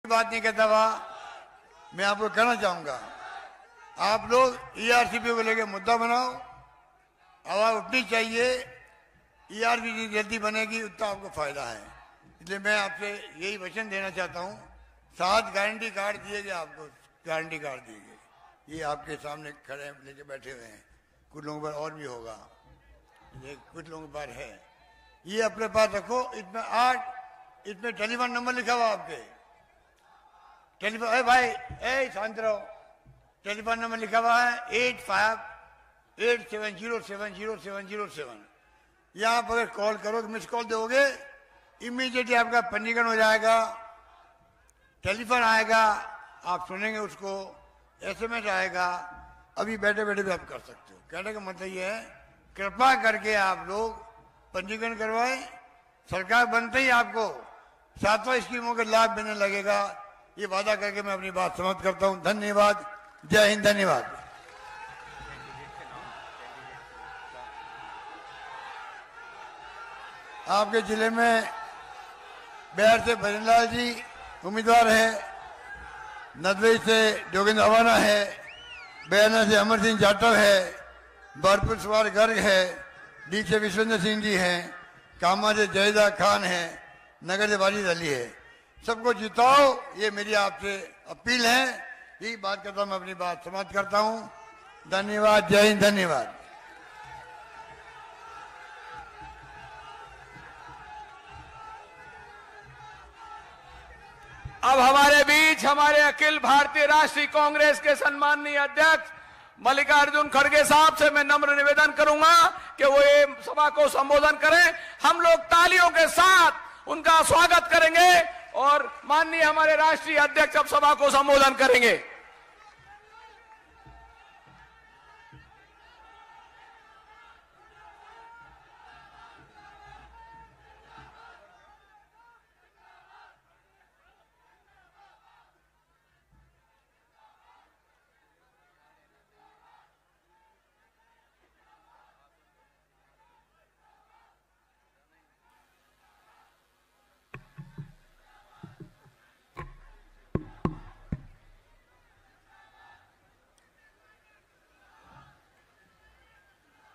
बात नहीं कहता हुआ मैं आपको कहना चाहूंगा, आप लोग ईआरसीपी को लेकर मुद्दा बनाओ, आवाज उठनी चाहिए। ईआरसीपी जल्दी बनेगी उतना आपको फायदा है, इसलिए मैं आपसे यही वचन देना चाहता हूं। 7 गारंटी कार्ड दिए गए आपको, गारंटी कार्ड दिए गए, ये आपके सामने खड़े हैं, लेके बैठे हुए हैं। कुछ लोगों पर और भी होगा, ये कुछ लोगों पर है, ये अपने पास रखो। इसमें टेलीफोन नंबर लिखा हुआ आपके, टेलीफोन, ए भाई ए शांत रहो, टेलीफोन नंबर लिखा हुआ है 8587070707। यहाँ पर कॉल करो तो मिस कॉल दोगे, इमीडिएटली आपका पंजीकरण हो जाएगा, टेलीफोन आएगा, आप सुनेंगे उसको, एसएमएस आएगा, अभी बैठे बैठे भी आप कर सकते हो। कहने का मतलब ये है, कृपा करके आप लोग पंजीकरण करवाएं। सरकार बनते ही आपको 7वां स्कीमों का लाभ मिलने लगेगा, ये वादा करके मैं अपनी बात समाप्त करता हूं। धन्यवाद, जय हिंद, धन्यवाद। आपके जिले में बिहार से भजनलाल जी उम्मीदवार है, नदवई से जोगिंद्र अवाना है, बयाना से अमर सिंह जाटव है, बरपुर सवार गर्ग है, डी से विश्वेंद्र सिंह जी हैं, कामा से जयदा खान है, नगर से वाजिद अली है। सबको जिताओ, ये मेरी आपसे अपील है। यही बात करता मैं अपनी बात समाप्त करता हूं। धन्यवाद, जय हिंद, धन्यवाद। अब हमारे बीच हमारे अखिल भारतीय राष्ट्रीय कांग्रेस के सम्माननीय अध्यक्ष मल्लिकार्जुन खड़गे साहब से मैं नम्र निवेदन करूंगा कि वो ये सभा को संबोधन करें। हम लोग तालियों के साथ उनका स्वागत करेंगे और माननीय हमारे राष्ट्रीय अध्यक्ष अब सभा को संबोधन करेंगे।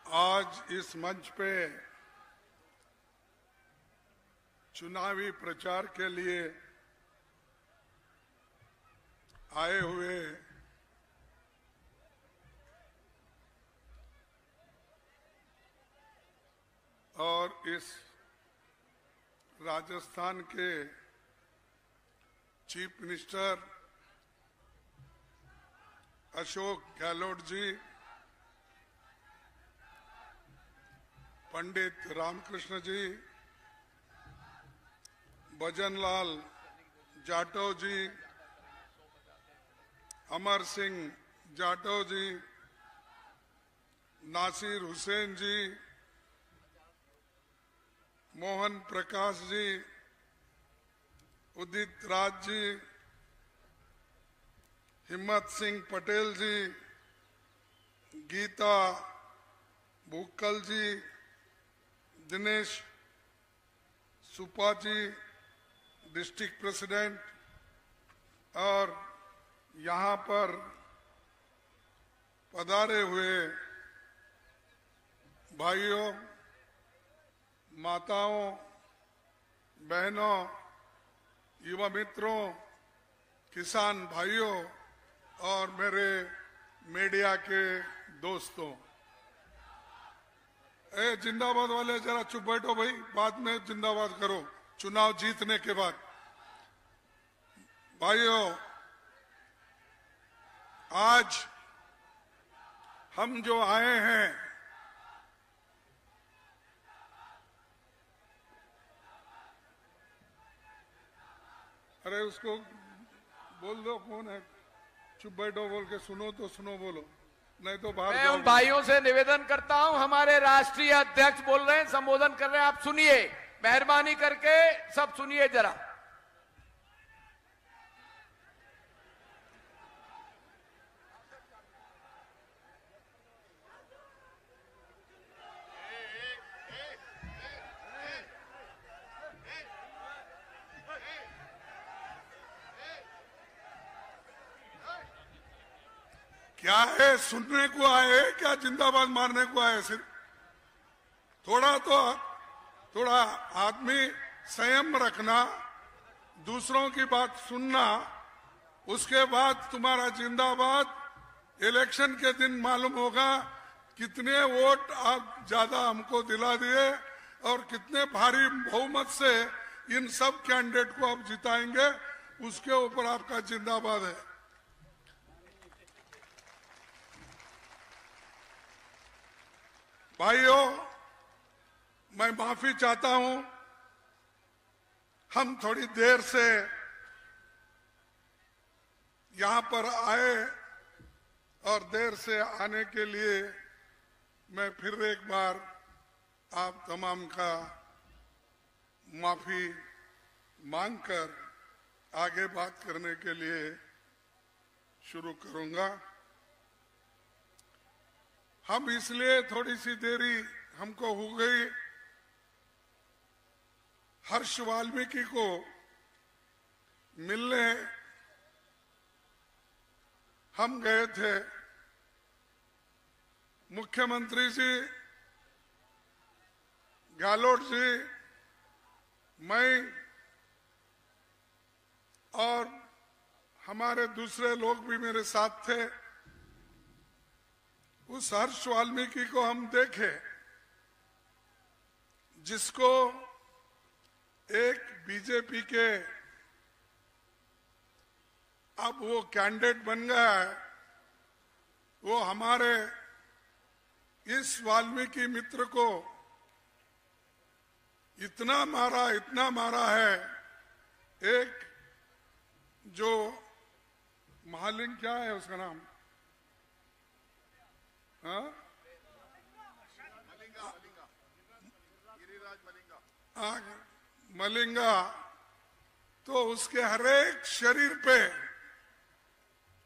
आज इस मंच पे चुनावी प्रचार के लिए आए हुए और इस राजस्थान के चीफ मिनिस्टर अशोक गहलोत जी, पंडित रामकृष्ण जी, भजनलाल जाटव जी, अमर सिंह जाटव जी, नासिर हुसैन जी, मोहन प्रकाश जी, उदित राज जी, हिम्मत सिंह पटेल जी, गीता भूकल जी, दिनेश सुपा जी, डिस्ट्रिक्ट प्रेसिडेंट, और यहाँ पर पधारे हुए भाइयों, माताओं, बहनों, युवा मित्रों, किसान भाइयों और मेरे मीडिया के दोस्तों, जिंदाबाद वाले जरा चुप बैठो भाई, बाद में जिंदाबाद करो चुनाव जीतने के बाद। भाइयों, आज हम जो आए हैं, अरे उसको बोल दो कौन है, चुप बैठो बोल के सुनो तो सुनो, बोलो नहीं तो बाहर। मैं उन भाइयों से निवेदन करता हूं, हमारे राष्ट्रीय अध्यक्ष बोल रहे हैं, संबोधन कर रहे हैं, आप सुनिए, मेहरबानी करके सब सुनिए जरा। क्या है, सुनने को आए क्या जिंदाबाद मारने को आए? सिर्फ थोड़ा आदमी संयम रखना, दूसरों की बात सुनना, उसके बाद तुम्हारा जिंदाबाद इलेक्शन के दिन मालूम होगा कितने वोट आप ज्यादा हमको दिला दिए और कितने भारी बहुमत से इन सब कैंडिडेट को आप जिताएंगे, उसके ऊपर आपका जिंदाबाद है। भाइयों, मैं माफी चाहता हूं, हम थोड़ी देर से यहां पर आए और देर से आने के लिए मैं फिर एक बार आप तमाम का माफी मांगकर आगे बात करने के लिए शुरू करूंगा। हम इसलिए थोड़ी सी देरी हमको हो गई, हर्ष वाल्मीकि को मिलने हम गए थे। मुख्यमंत्री जी, गहलोत जी, मैं और हमारे दूसरे लोग भी मेरे साथ थे। उस हर्ष वाल्मीकि को हम देखे जिसको एक बीजेपी के अब वो कैंडिडेट बन गया है, वो हमारे इस वाल्मीकि मित्र को इतना मारा है। एक जो महालिंग, क्या है उसका नाम, हाँ? मलिंगा, तो उसके हरेक शरीर पे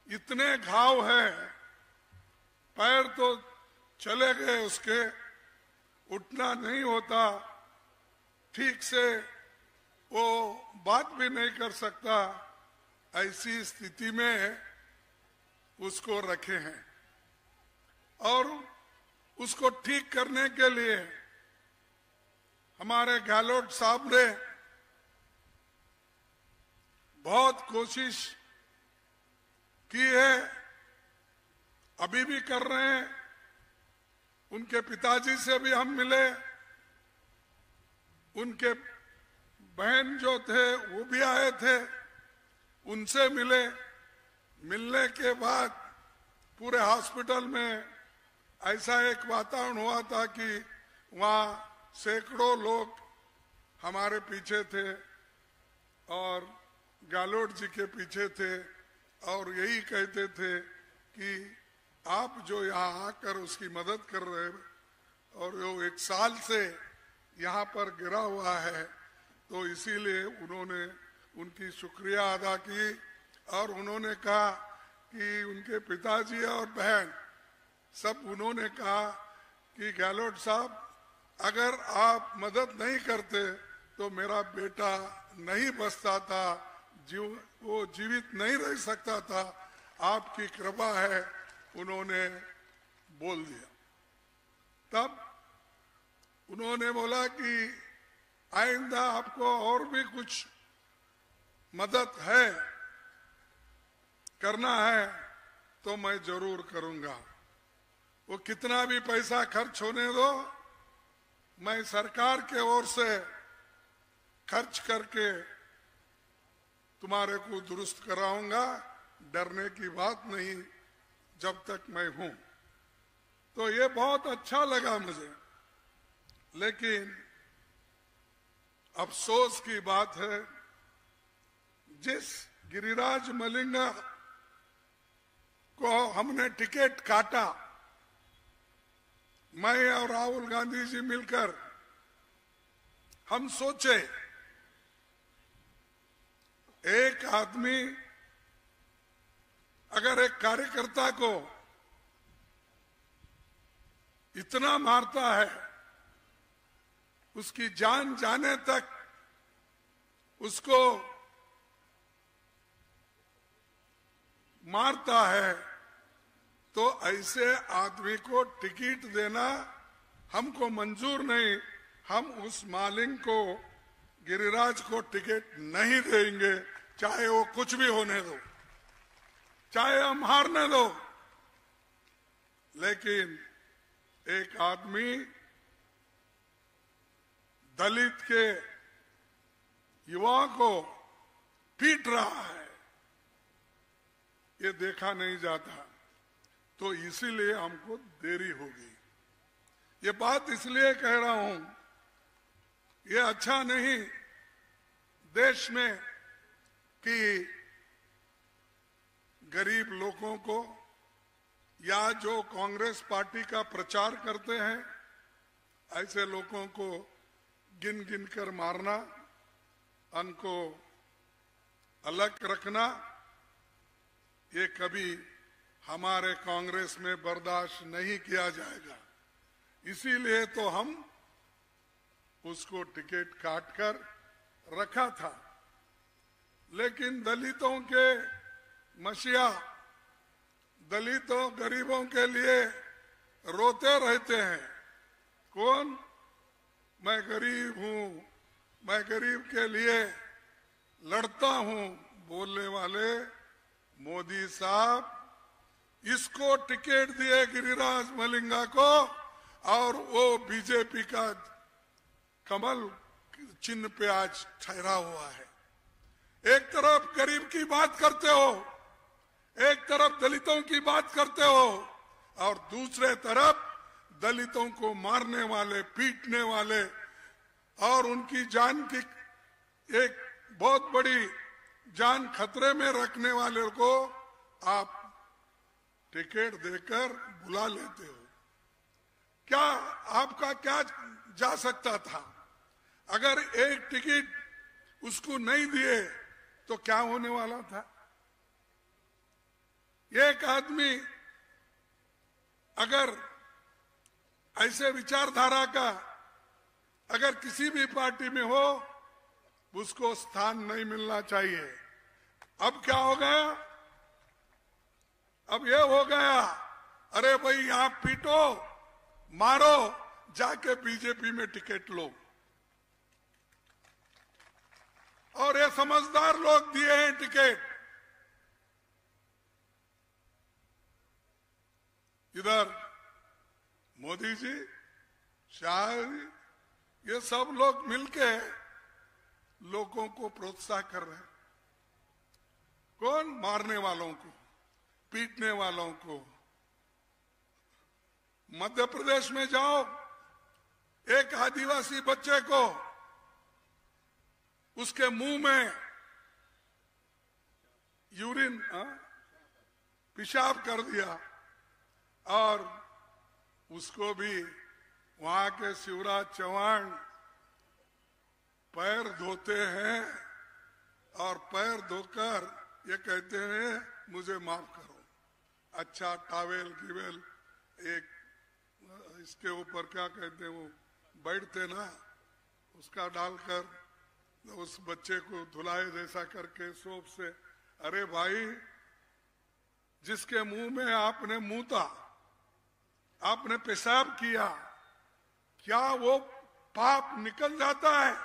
इतने घाव है, पैर तो चले गए उसके, उठना नहीं होता, ठीक से वो बात भी नहीं कर सकता, ऐसी स्थिति में उसको रखे हैं। और उसको ठीक करने के लिए हमारे गहलोत साहब ने बहुत कोशिश की है, अभी भी कर रहे हैं। उनके पिताजी से भी हम मिले, उनके बहन जो थे वो भी आए थे, उनसे मिले। मिलने के बाद पूरे हॉस्पिटल में ऐसा एक वातावरण हुआ था कि वहाँ सैकड़ों लोग हमारे पीछे थे और गहलोत जी के पीछे थे और यही कहते थे कि आप जो यहाँ आकर उसकी मदद कर रहे हैं और वो 1 साल से यहाँ पर गिरा हुआ है, तो इसीलिए उन्होंने उनकी शुक्रिया अदा की और उन्होंने कहा कि उनके पिताजी और बहन सब उन्होंने कहा कि गहलोत साहब, अगर आप मदद नहीं करते तो मेरा बेटा नहीं बचता था, वो जीवित नहीं रह सकता था, आपकी कृपा है, उन्होंने बोल दिया। तब उन्होंने बोला कि आइंदा आपको और भी कुछ मदद है, करना है तो मैं जरूर करूंगा। वो कितना भी पैसा खर्च होने दो, मैं सरकार के ओर से खर्च करके तुम्हारे को दुरुस्त कराऊंगा, डरने की बात नहीं जब तक मैं हूं। तो ये बहुत अच्छा लगा मुझे, लेकिन अफसोस की बात है, जिस गिरिराज मलिंगा को हमने टिकट काटा, मैं और राहुल गांधी जी मिलकर हम सोचे एक आदमी अगर एक कार्यकर्ता को इतना मारता है, उसकी जान जाने तक उसको मारता है, तो ऐसे आदमी को टिकट देना हमको मंजूर नहीं। हम उस मालिक को, गिरिराज को टिकट नहीं देंगे, चाहे वो कुछ भी होने दो, चाहे हम हारने दो। लेकिन एक आदमी दलित के युवा को पीट रहा है, ये देखा नहीं जाता। तो इसीलिए हमको देरी होगी। ये बात इसलिए कह रहा हूं, ये अच्छा नहीं देश में कि गरीब लोगों को या जो कांग्रेस पार्टी का प्रचार करते हैं ऐसे लोगों को गिन गिन कर मारना, उनको अलग रखना, ये कभी हमारे कांग्रेस में बर्दाश्त नहीं किया जाएगा। इसीलिए तो हम उसको टिकट काट कर रखा था। लेकिन दलितों के मसीहा, दलितों गरीबों के लिए रोते रहते हैं। कौन? मैं गरीब हूं, मैं गरीब के लिए लड़ता हूं बोलने वाले मोदी साहब, इसको टिकट दिए गिरिराज मलिंगा को, और वो बीजेपी का कमल चिन्ह पे आज ठहरा हुआ है। एक तरफ गरीब की बात करते हो, एक तरफ दलितों की बात करते हो, और दूसरे तरफ दलितों को मारने वाले, पीटने वाले और उनकी जान की एक बहुत बड़ी जान खतरे में रखने वाले को आप टिकट देकर बुला लेते हो। क्या आपका क्या जा सकता था? अगर एक टिकट उसको नहीं दिए तो क्या होने वाला था? एक आदमी अगर ऐसे विचारधारा का अगर किसी भी पार्टी में हो, उसको स्थान नहीं मिलना चाहिए। अब क्या हो गया? अब ये हो गया, अरे भाई आप पीटो, मारो, जाके बीजेपी में टिकट लो। और ये समझदार लोग दिए हैं टिकट। इधर मोदी जी, शाह जी, ये सब लोग मिलके लोगों को प्रोत्साहन कर रहे हैं। कौन? मारने वालों को, पीटने वालों को। मध्य प्रदेश में जाओ, एक आदिवासी बच्चे को उसके मुंह में यूरिन, पेशाब कर दिया, और उसको भी वहां के शिवराज चौहान पैर धोते हैं और पैर धोकर ये कहते हैं मुझे माफ करो। अच्छा टावेल गिवेल एक इसके ऊपर क्या कहते हैं वो बैठते ना, उसका डालकर उस बच्चे को धुलाए जैसा करके सोप से। अरे भाई, जिसके मुंह में आपने मूता, आपने पेशाब किया, क्या वो पाप निकल जाता है?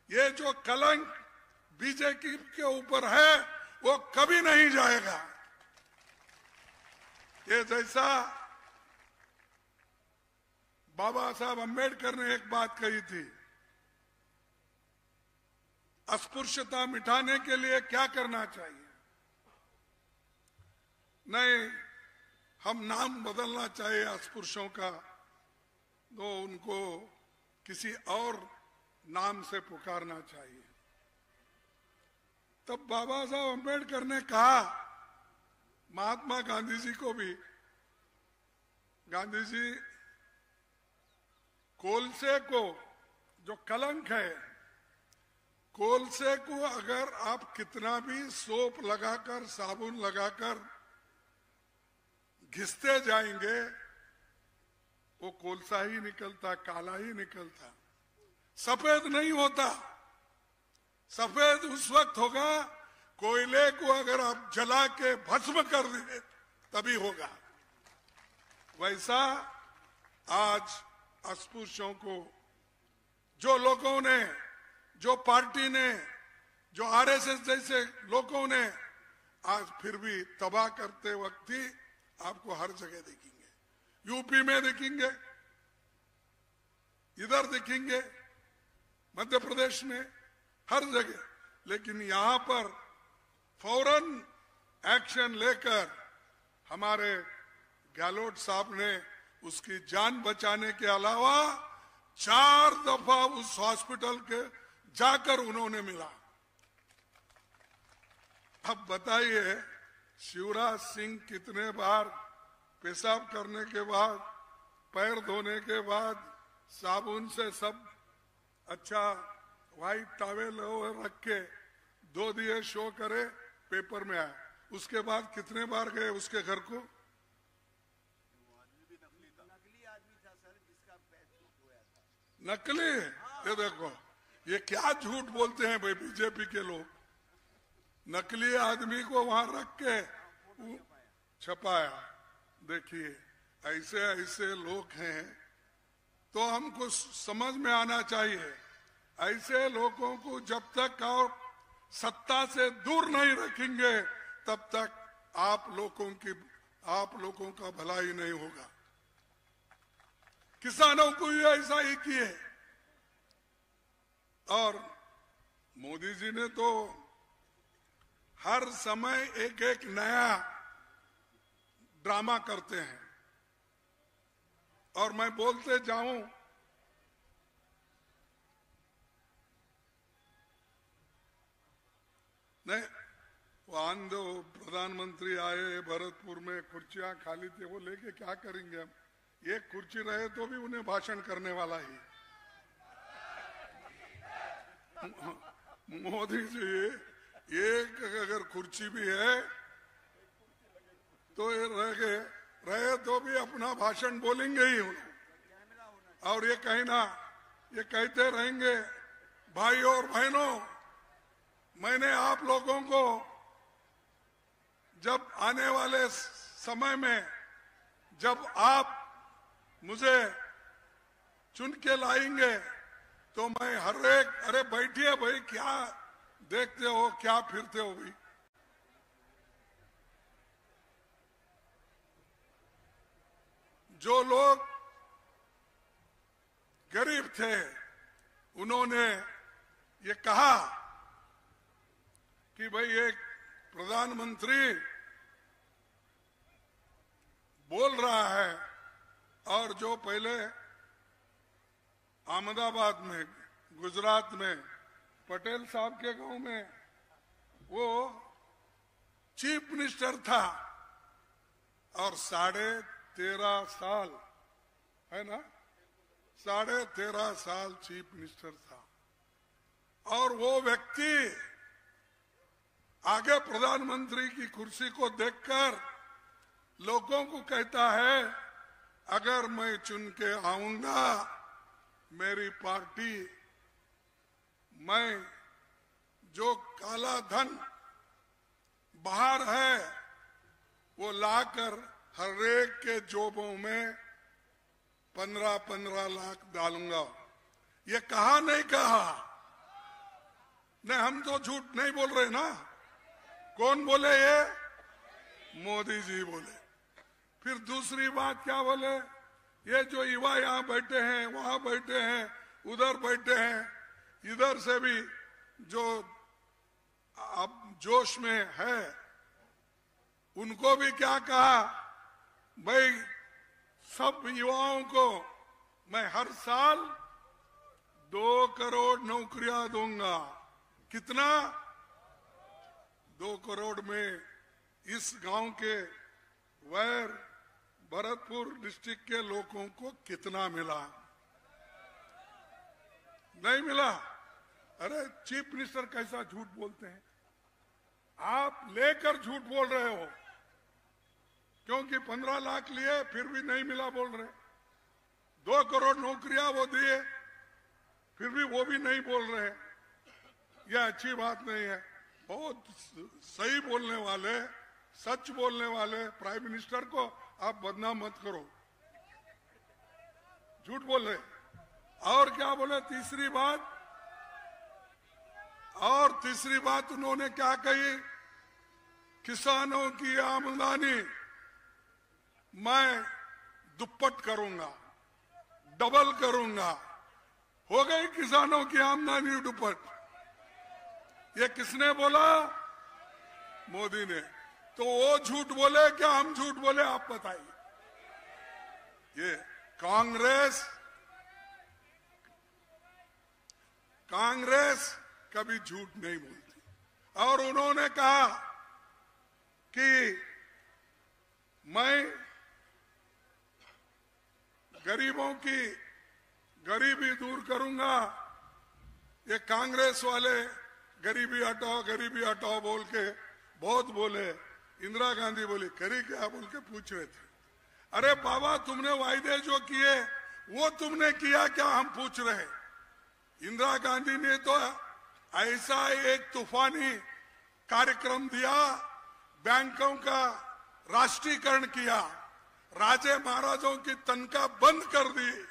ये जो कलंक बीजेपी के ऊपर है वो कभी नहीं जाएगा। ये जैसा बाबा साहब अम्बेडकर ने एक बात कही थी, अस्पृश्यता मिटाने के लिए क्या करना चाहिए? नहीं, हम नाम बदलना चाहिए अस्पृश्यों का, तो उनको किसी और नाम से पुकारना चाहिए। तब बाबा साहब अम्बेडकर ने कहा महात्मा गांधी जी को भी, गांधी जी कोलसे को, जो कलंक है, कोलसे को अगर आप कितना भी सोप लगाकर, साबुन लगाकर घिसते जाएंगे, वो कोलसा ही निकलता, काला ही निकलता, सफेद नहीं होता। सफेद उस वक्त होगा कोयले को अगर आप जला के भस्म कर दें तभी होगा। वैसा आज अस्पृश्यों को जो लोगों ने, जो पार्टी ने, जो आरएसएस जैसे लोगों ने आज फिर भी तबाह करते वक्त ही आपको हर जगह दिखेंगे। यूपी में दिखेंगे, इधर दिखेंगे, मध्य प्रदेश में, हर जगह। लेकिन यहां पर फौरन एक्शन लेकर हमारे गहलोत साहब ने उसकी जान बचाने के अलावा 4 दफा उस हॉस्पिटल के जाकर उन्होंने मिला। अब बताइए, शिवराज सिंह कितने बार पेशाब करने के बाद, पैर धोने के बाद साबुन से सब अच्छा व्हाइट टॉवेल रख के 2 दिए शो करे, पेपर में आया। उसके बाद कितने बार गए उसके घर को? नकली। ये देखो, ये क्या झूठ बोलते हैं भाई बीजेपी के लोग। नकली आदमी को वहां रख के छपाया। देखिए, ऐसे ऐसे लोग हैं, तो हमको समझ में आना चाहिए, ऐसे लोगों को जब तक आप सत्ता से दूर नहीं रखेंगे तब तक आप लोगों का भलाई नहीं होगा। किसानों को भी ऐसा ही किए। और मोदी जी ने तो हर समय एक एक नया ड्रामा करते हैं। और मैं बोलते जाऊं, नहीं, वहां दो प्रधानमंत्री आए, भरतपुर में कुर्सियां खाली थी, वो लेके क्या करेंगे हम? एक कुर्सी रहे तो भी उन्हें भाषण करने वाला ही। मोदी जी एक अगर कुर्सी भी है तो ये रहे तो भी अपना भाषण बोलेंगे ही उन्हें। और ये कहते रहेंगे, भाई और बहनों, मैंने आप लोगों को जब आने वाले समय में जब आप मुझे चुन के लाएंगे तो मैं हर एक, अरे बैठिए भाई, क्या देखते हो, क्या फिरते हो भाई। जो लोग गरीब थे उन्होंने ये कहा कि भाई एक प्रधानमंत्री बोल रहा है, और जो पहले अहमदाबाद में, गुजरात में, पटेल साहब के गांव में वो चीफ मिनिस्टर था और 13.5 साल, है ना, 13.5 साल चीफ मिनिस्टर था। और वो व्यक्ति आगे प्रधानमंत्री की कुर्सी को देखकर लोगों को कहता है, अगर मैं चुन के आऊंगा, मेरी पार्टी, मैं जो काला धन बाहर है वो लाकर हर एक के जोबों में 15-15 लाख डालूंगा। ये कहा नहीं कहा? नहीं, हम तो झूठ नहीं बोल रहे ना। कौन बोले? ये मोदी जी बोले। फिर दूसरी बात क्या बोले? ये जो युवा यहाँ बैठे हैं, वहां बैठे हैं, उधर बैठे हैं, इधर से भी जो अब जोश में है, उनको भी क्या कहा, भाई सब युवाओं को मैं हर साल 2 करोड़ नौकरियां दूंगा। कितना? 2 करोड़ में इस गांव के वैर भरतपुर डिस्ट्रिक्ट के लोगों को कितना मिला? नहीं मिला। अरे चीफ मिनिस्टर कैसा झूठ बोलते हैं? आप लेकर झूठ बोल रहे हो, क्योंकि 15 लाख लिए फिर भी नहीं मिला बोल रहे। 2 करोड़ नौकरियां वो दिए, फिर भी वो भी नहीं बोल रहे। यह अच्छी बात नहीं है। बहुत सही बोलने वाले, सच बोलने वाले प्राइम मिनिस्टर को आप बदनाम मत करो। झूठ बोल रहे। और क्या बोले तीसरी बात उन्होंने क्या कही, किसानों की आमदनी मैं दुप्पट करूंगा, डबल करूंगा। हो गई किसानों की आमदनी दुप्पट। ये किसने बोला? मोदी ने। तो वो झूठ बोले क्या हम झूठ बोले, आप बताइए। ये कांग्रेस कभी झूठ नहीं बोलती। और उन्होंने कहा कि मैं गरीबों की गरीबी दूर करूंगा। ये कांग्रेस वाले गरीबी हटाओ बोल के बहुत बोले। इंदिरा गांधी बोली करी क्या बोल के पूछ रहे थे। अरे बाबा, तुमने वायदे जो किए वो तुमने किया क्या, हम पूछ रहे। इंदिरा गांधी ने तो ऐसा एक तूफानी कार्यक्रम दिया, बैंकों का राष्ट्रीयकरण किया, राजे महाराजों की तनख्वाह बंद कर दी,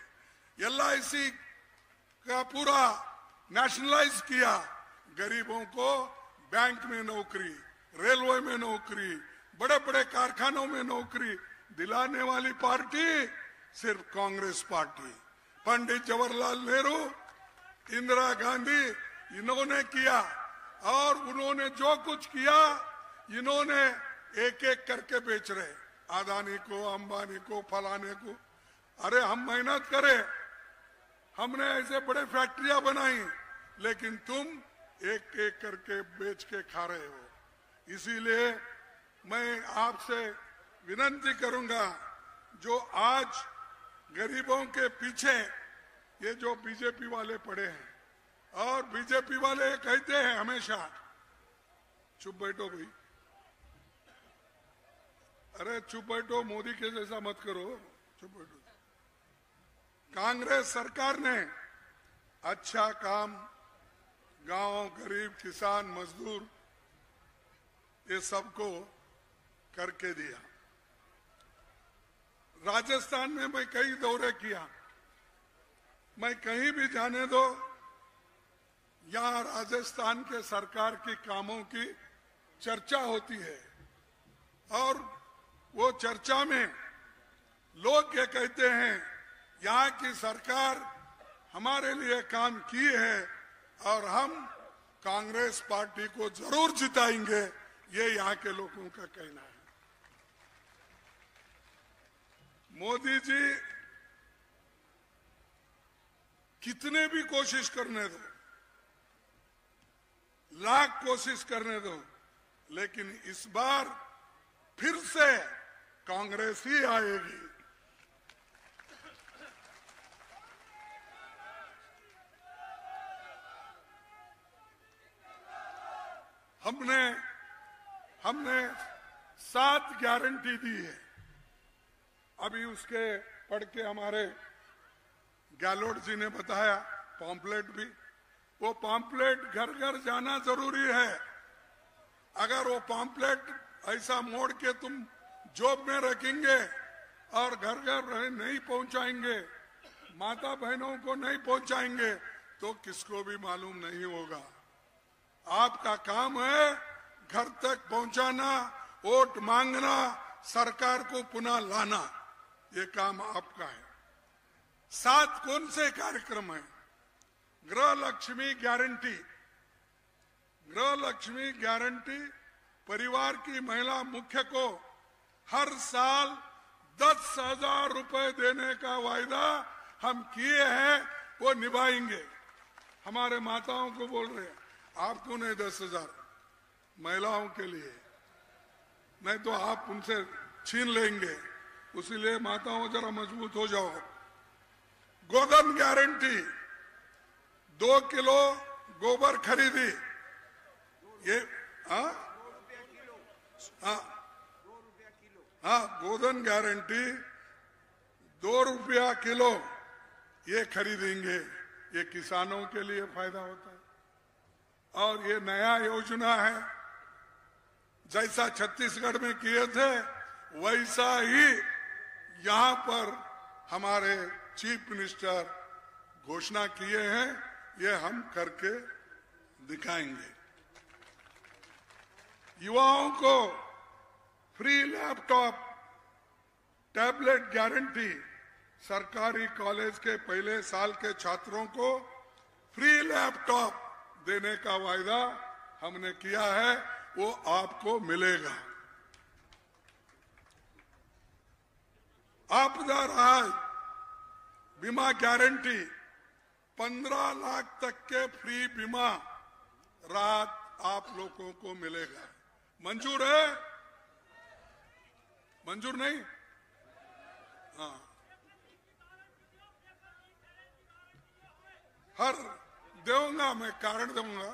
LIC का पूरा नेशनलाइज किया, गरीबों को बैंक में नौकरी, रेलवे में नौकरी, बड़े बड़े कारखानों में नौकरी दिलाने वाली पार्टी सिर्फ कांग्रेस पार्टी। पंडित जवाहरलाल नेहरू, इंदिरा गांधी, इन्होंने किया। और उन्होंने जो कुछ किया इन्होंने एक एक करके बेच रहे, अदानी को, अंबानी को, फलाने को। अरे हम मेहनत करें, हमने ऐसे बड़े फैक्ट्रियां बनाई, लेकिन तुम एक एक करके बेच के खा रहे हो। इसीलिए मैं आपसे विनती करूंगा, जो आज गरीबों के पीछे ये जो बीजेपी वाले पड़े हैं, और बीजेपी वाले कहते हैं हमेशा, चुप बैठो भाई, अरे चुप बैठो, मोदी के जैसा मत करो, चुप बैठो। कांग्रेस सरकार ने अच्छा काम गांव, गरीब, किसान, मजदूर ये सबको करके दिया। राजस्थान में मैं कई दौरे किया, मैं कहीं भी जाने दो, यहाँ राजस्थान के सरकार के कामों की चर्चा होती है। और वो चर्चा में लोग ये कहते हैं, यहाँ की सरकार हमारे लिए काम की है और हम कांग्रेस पार्टी को जरूर जिताएंगे, ये यहाँ के लोगों का कहना है। मोदी जी कितने भी कोशिश करने दो, लाख कोशिश करने दो, लेकिन इस बार फिर से कांग्रेस ही आएगी। हमने 7 गारंटी दी है। अभी उसके पढ़ के हमारे गहलोत जी ने बताया, पॉम्पलेट भी, वो पॉम्पलेट घर घर जाना जरूरी है। अगर वो पॉम्पलेट ऐसा मोड़ के तुम जॉब में रखेंगे और घर घर नहीं पहुंचाएंगे, माता बहनों को नहीं पहुंचाएंगे, तो किसको भी मालूम नहीं होगा। आपका काम है घर तक पहुंचाना, वोट मांगना, सरकार को पुनः लाना, ये काम आपका है। 7 कौन से कार्यक्रम है? गृह लक्ष्मी गारंटी। गृह लक्ष्मी गारंटी, परिवार की महिला मुख्य को हर साल 10,000 रुपए देने का वायदा हम किए हैं, वो निभाएंगे। हमारे माताओं को बोल रहे हैं, आपको नहीं 10,000, महिलाओं के लिए, नहीं तो आप उनसे छीन लेंगे। उसीलिए माताओं जरा मजबूत हो जाओ। गोधन गारंटी, 2 किलो गोबर खरीदी, ये गोधन गारंटी 2 रुपया किलो ये खरीदेंगे, ये किसानों के लिए फायदा होता है। और ये नया योजना है, जैसा छत्तीसगढ़ में किए थे वैसा ही यहाँ पर हमारे चीफ मिनिस्टर घोषणा किए हैं, ये हम करके दिखाएंगे। युवाओं को फ्री लैपटॉप टैबलेट गारंटी, सरकारी कॉलेज के पहले साल के छात्रों को फ्री लैपटॉप देने का वायदा हमने किया है, वो आपको मिलेगा। आपदा राहत बीमा गारंटी, 15 लाख तक के फ्री बीमा राहत आप लोगों को मिलेगा। मंजूर है? मंजूर नहीं? हाँ, हर दूंगा, मैं कारण दूंगा।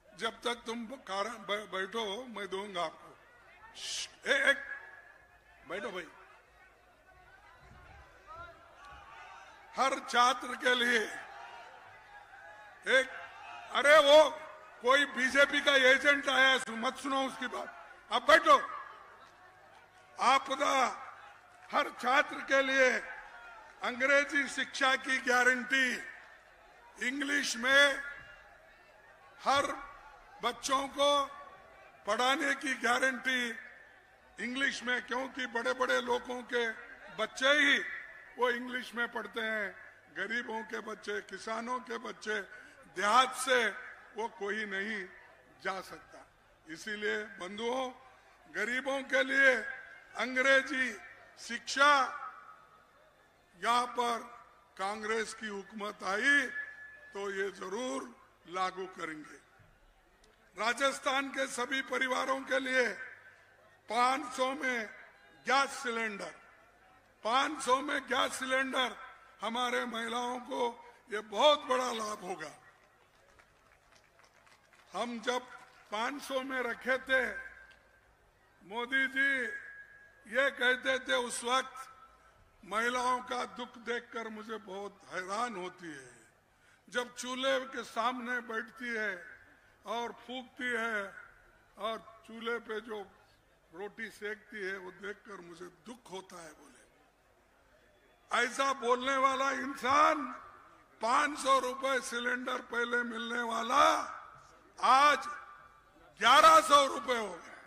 जब तक तुम कारण बैठो मैं दूंगा आपको। एक बैठो भाई। हर छात्र के लिए एक, अरे वो कोई बीजेपी का एजेंट आया है, मत सुनो उसकी बात, आप बैठो। आपदा हर छात्र के लिए अंग्रेजी शिक्षा की गारंटी, इंग्लिश में हर बच्चों को पढ़ाने की गारंटी इंग्लिश में, क्योंकि बड़े बड़े लोगों के बच्चे ही वो इंग्लिश में पढ़ते हैं, गरीबों के बच्चे, किसानों के बच्चे, देहात से वो कोई नहीं जा सकता। इसीलिए बंधुओं, गरीबों के लिए अंग्रेजी शिक्षा यहाँ पर कांग्रेस की हुकूमत आई तो ये जरूर लागू करेंगे। राजस्थान के सभी परिवारों के लिए 500 में गैस सिलेंडर, 500 में गैस सिलेंडर, हमारे महिलाओं को ये बहुत बड़ा लाभ होगा। हम जब 500 में रखे थे, मोदी जी ये कहते थे, उस वक्त महिलाओं का दुख देखकर मुझे बहुत हैरान होती है। जब चूल्हे के सामने बैठती है और फूंकती है और चूल्हे पे जो रोटी सेकती है वो देखकर मुझे दुख होता है। बोले ऐसा बोलने वाला इंसान, 500 रुपए सिलेंडर पहले मिलने वाला आज 1100 रुपए हो गए।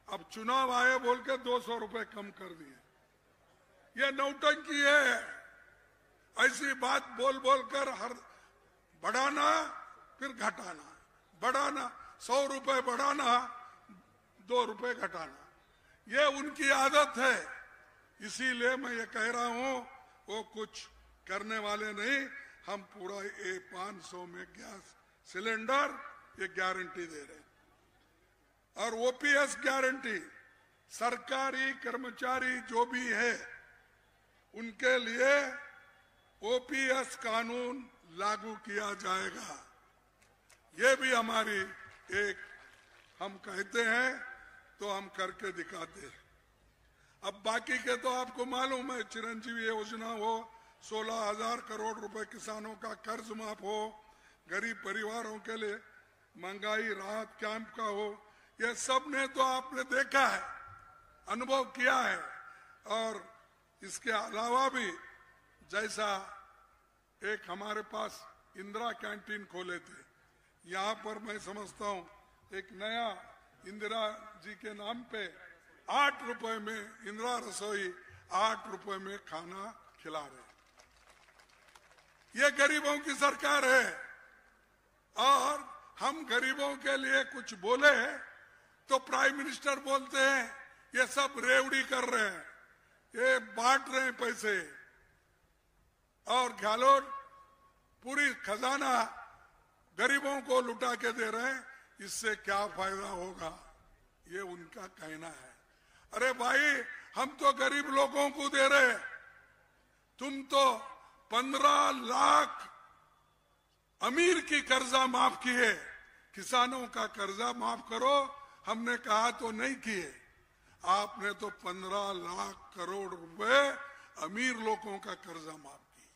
अब चुनाव आए बोल के 200 रुपए कम कर दिए। ये नौटंकी है। ऐसी बात बोल बोल कर हर बढ़ाना फिर घटाना, बढ़ाना, 100 रुपए बढ़ाना, 2 रुपए घटाना, ये उनकी आदत है। इसीलिए मैं ये कह रहा हूं, वो कुछ करने वाले नहीं। हम पूरा ये 500 में गैस सिलेंडर ये गारंटी दे रहे हैं। और ओपीएस गारंटी, सरकारी कर्मचारी जो भी है उनके लिए ओपीएस कानून लागू किया जाएगा। ये भी हमारी एक, हम कहते हैं तो हम करके दिखाते हैं। अब बाकी के तो आपको मालूम है, चिरंजीवी योजना हो, 16,000 करोड़ रुपए किसानों का कर्ज माफ हो, गरीब परिवारों के लिए महंगाई राहत कैंप का हो, ये सब ने तो आपने देखा है, अनुभव किया है। और इसके अलावा भी जैसा एक हमारे पास इंदिरा कैंटीन खोले थे, यहाँ पर मैं समझता हूँ एक नया इंदिरा जी के नाम पे 8 रुपए में इंदिरा रसोई 8 रुपए में खाना खिला रहे। ये गरीबों की सरकार है। और हम गरीबों के लिए कुछ बोले तो प्राइम मिनिस्टर बोलते हैं ये सब रेवड़ी कर रहे हैं, ये बांट रहे हैं पैसे। और गहलोत पूरी खजाना गरीबों को लुटा के दे रहे हैं, इससे क्या फायदा होगा, ये उनका कहना है। अरे भाई, हम तो गरीब लोगों को दे रहे हैं, तुम तो 15 लाख अमीर की कर्जा माफ किए, किसानों का कर्जा माफ करो, हमने कहा तो नहीं किए। आपने तो 15 लाख करोड़ रुपए अमीर लोगों का कर्जा माफ किए।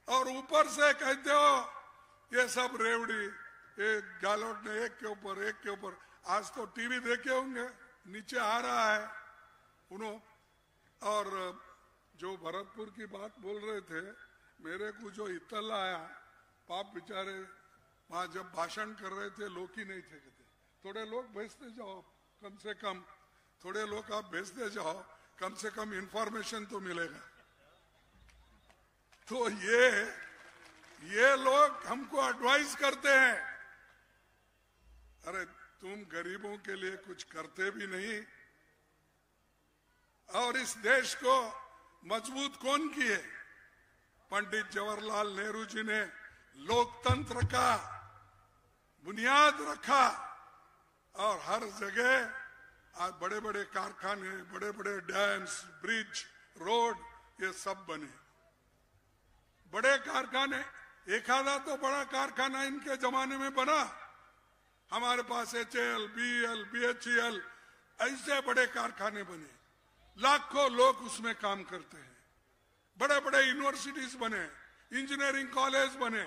और ऊपर से कहते हो ये सब रेवड़ी। एक गहलोत ने एक के ऊपर आज तो टीवी देखे होंगे, नीचे आ रहा है उन्होंने और जो भरतपुर की बात बोल रहे थे, मेरे को जो इत्तला आया, पाप बेचारे वहां जब भाषण कर रहे थे लोग ही नहीं थे कहते, थोड़े लोग भेजते जाओ, कम से कम थोड़े लोग आप भेजते जाओ, कम से कम इंफॉर्मेशन तो मिलेगा। तो ये लोग हमको एडवाइस करते हैं, अरे तुम गरीबों के लिए कुछ करते भी नहीं, और इस देश को मजबूत कौन किए? पंडित जवाहरलाल नेहरू जी ने लोकतंत्र का बुनियाद रखा, और हर जगह आज बड़े बड़े कारखाने, बड़े बड़े डैम्स, ब्रिज, रोड, ये सब बने। बड़े कारखाने, एक आधा तो बड़ा कारखाना इनके जमाने में बना। हमारे पास HAL, BEL, BHEL ऐसे बड़े कारखाने बने, लाखों लोग उसमें काम करते हैं। बड़े बड़े यूनिवर्सिटीज बने, इंजीनियरिंग कॉलेज बने।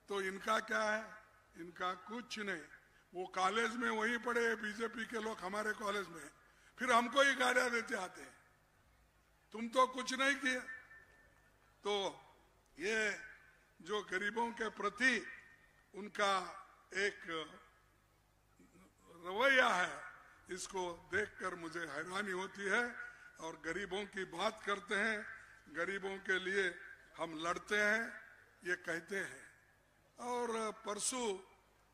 तो इनका क्या है? इनका कुछ नहीं। वो कॉलेज में वही पढ़े बीजेपी के लोग हमारे कॉलेज में, फिर हमको ही गालियां देते आते हैं, तुम तो कुछ नहीं किए। तो ये जो गरीबों के प्रति उनका एक रवैया है, इसको देखकर मुझे हैरानी होती है। और गरीबों की बात करते हैं, गरीबों के लिए हम लड़ते हैं, ये कहते हैं। और परसों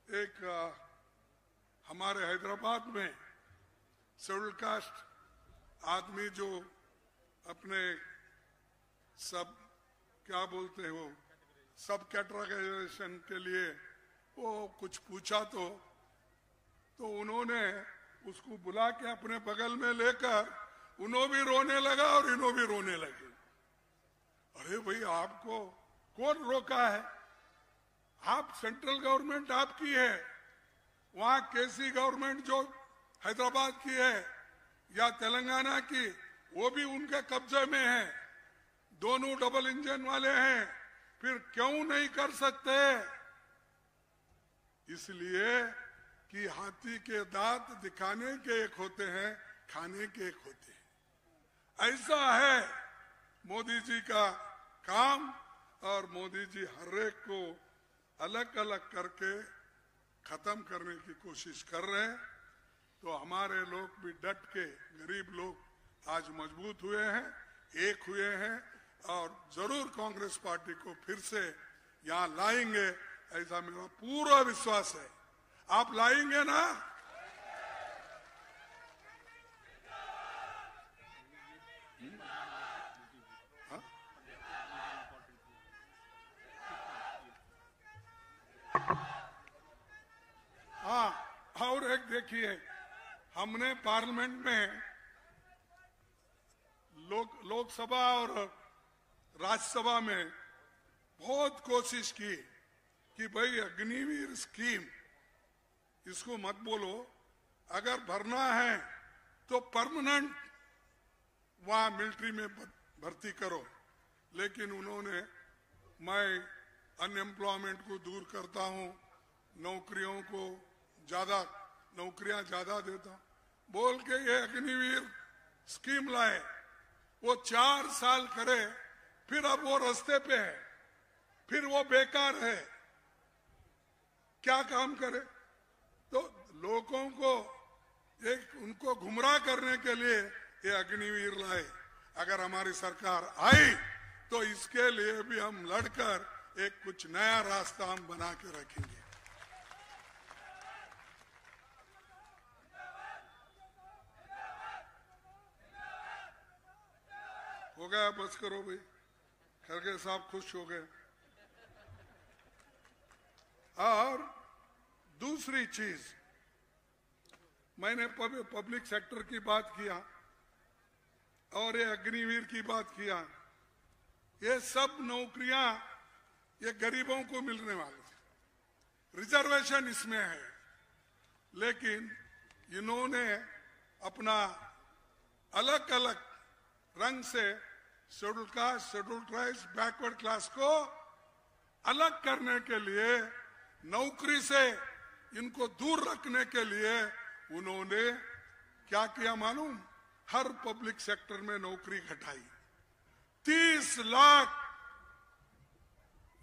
एक हमारे हैदराबाद में शेड्यूल कास्ट आदमी जो अपने सब क्या बोलते हैं, वो सब कैटेगराइजेशन के लिए वो कुछ पूछा, तो उन्होंने उसको बुला के अपने बगल में लेकर उन्हों भी रोने लगा और इन्हों भी रोने लगे। अरे भाई, आपको कौन रोका है? आप सेंट्रल गवर्नमेंट आपकी है, वहां केसी गवर्नमेंट जो हैदराबाद की है या तेलंगाना की, वो भी उनके कब्जे में है, दोनों डबल इंजन वाले हैं, फिर क्यों नहीं कर सकते? इसलिए कि हाथी के दांत दिखाने के एक होते हैं, खाने के एक होते हैं। ऐसा है मोदी जी का काम, और मोदी जी हर एक को अलग अलग करके खत्म करने की कोशिश कर रहे हैं। तो हमारे लोग भी डट के, गरीब लोग आज मजबूत हुए हैं, एक हुए हैं, और जरूर कांग्रेस पार्टी को फिर से यहाँ लाएंगे, ऐसा मेरा पूरा विश्वास है। आप लाएंगे ना? हाँ, और एक देखिए, हमने पार्लियामेंट में लोकसभा और राज्यसभा में बहुत कोशिश की कि भाई अग्निवीर स्कीम, इसको मत बोलो, अगर भरना है तो परमानेंट वहां मिलिट्री में भर्ती करो। लेकिन उन्होंने, मैं अनएम्प्लॉयमेंट को दूर करता हूं, नौकरियों को नौकरियां ज्यादा देता, बोल के ये अग्निवीर स्कीम लाए। वो 4 साल करे, फिर अब वो रास्ते पे है, फिर वो बेकार है, क्या काम करे? तो लोगों को उनको गुमराह करने के लिए ये अग्निवीर लाए। अगर हमारी सरकार आई तो इसके लिए भी हम लड़कर एक कुछ नया रास्ता हम बना के रखेंगे। हो गया, बस करो भाई, खड़गे साहब खुश हो गए। और दूसरी चीज, मैंने पब्लिक सेक्टर की बात किया और ये अग्निवीर की बात किया। ये सब नौकरियां ये गरीबों को मिलने वाली थी, रिजर्वेशन इसमें है, लेकिन इन्होंने अपना अलग अलग रंग से schedule caste, schedule tribes, backward class को अलग करने के लिए, नौकरी से इनको दूर रखने के लिए उन्होंने क्या किया मालूम? हर पब्लिक सेक्टर में नौकरी घटाई। 30 लाख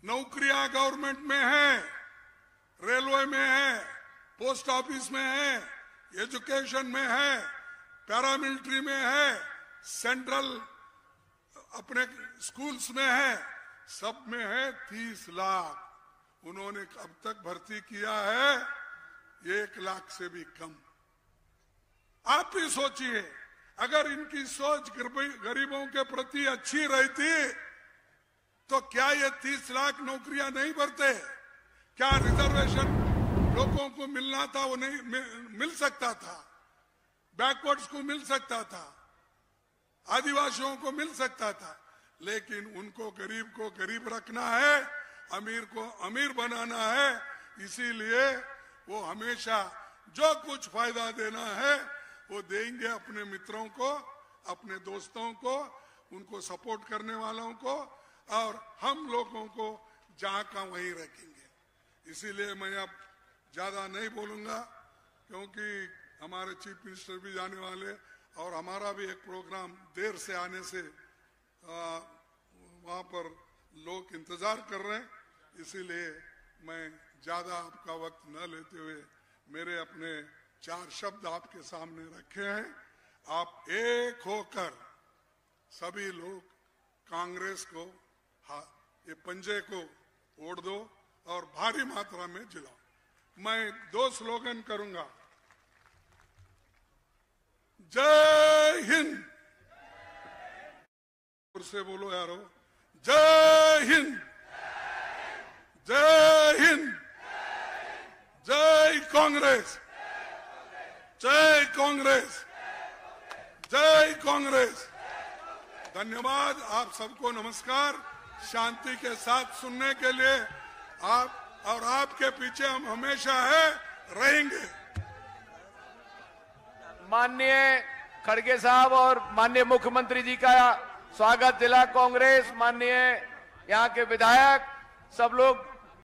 नौकरियां गवर्नमेंट में है, रेलवे में है, पोस्ट ऑफिस में है, एजुकेशन में है, पैरामिलिट्री में है, सेंट्रल अपने स्कूल्स में है, सब में है 30 लाख। उन्होंने अब तक भर्ती किया है 1 लाख से भी कम। आप भी सोचिए, अगर इनकी सोच गरीबों के प्रति अच्छी रहती तो क्या ये 30 लाख नौकरियां नहीं भरते? क्या रिजर्वेशन लोगों को मिलना था वो नहीं मिल सकता था? बैकवर्ड्स को मिल सकता था, आदिवासियों को मिल सकता था, लेकिन उनको गरीब को गरीब रखना है, अमीर को अमीर बनाना है। इसीलिए वो हमेशा जो कुछ फायदा देना है वो देंगे अपने मित्रों को, अपने दोस्तों को, उनको सपोर्ट करने वालों को, और हम लोगों को जहां का वहीं रखेंगे। इसीलिए मैं अब ज्यादा नहीं बोलूंगा, क्योंकि हमारे चीफ मिनिस्टर भी जाने वाले और हमारा भी एक प्रोग्राम देर से आने से वहां पर लोग इंतजार कर रहे हैं। इसीलिए मैं ज्यादा आपका वक्त न लेते हुए मेरे अपने 4 शब्द आपके सामने रखे हैं। आप एक होकर सभी लोग कांग्रेस को ये पंजे को ओढ़ दो और भारी मात्रा में जिलाओ। मैं 2 स्लोगन करूंगा। जय हिंद, से बोलो यारो, जय हिंद, जय हिंद, जय कांग्रेस, जय कांग्रेस, जय कांग्रेस। धन्यवाद। आप सबको नमस्कार। शांति के साथ सुनने के लिए आप और आपके पीछे हम हमेशा रहेंगे। माननीय खड़गे साहब और माननीय मुख्यमंत्री जी का स्वागत। जिला कांग्रेस, माननीय यहाँ के विधायक, सब लोग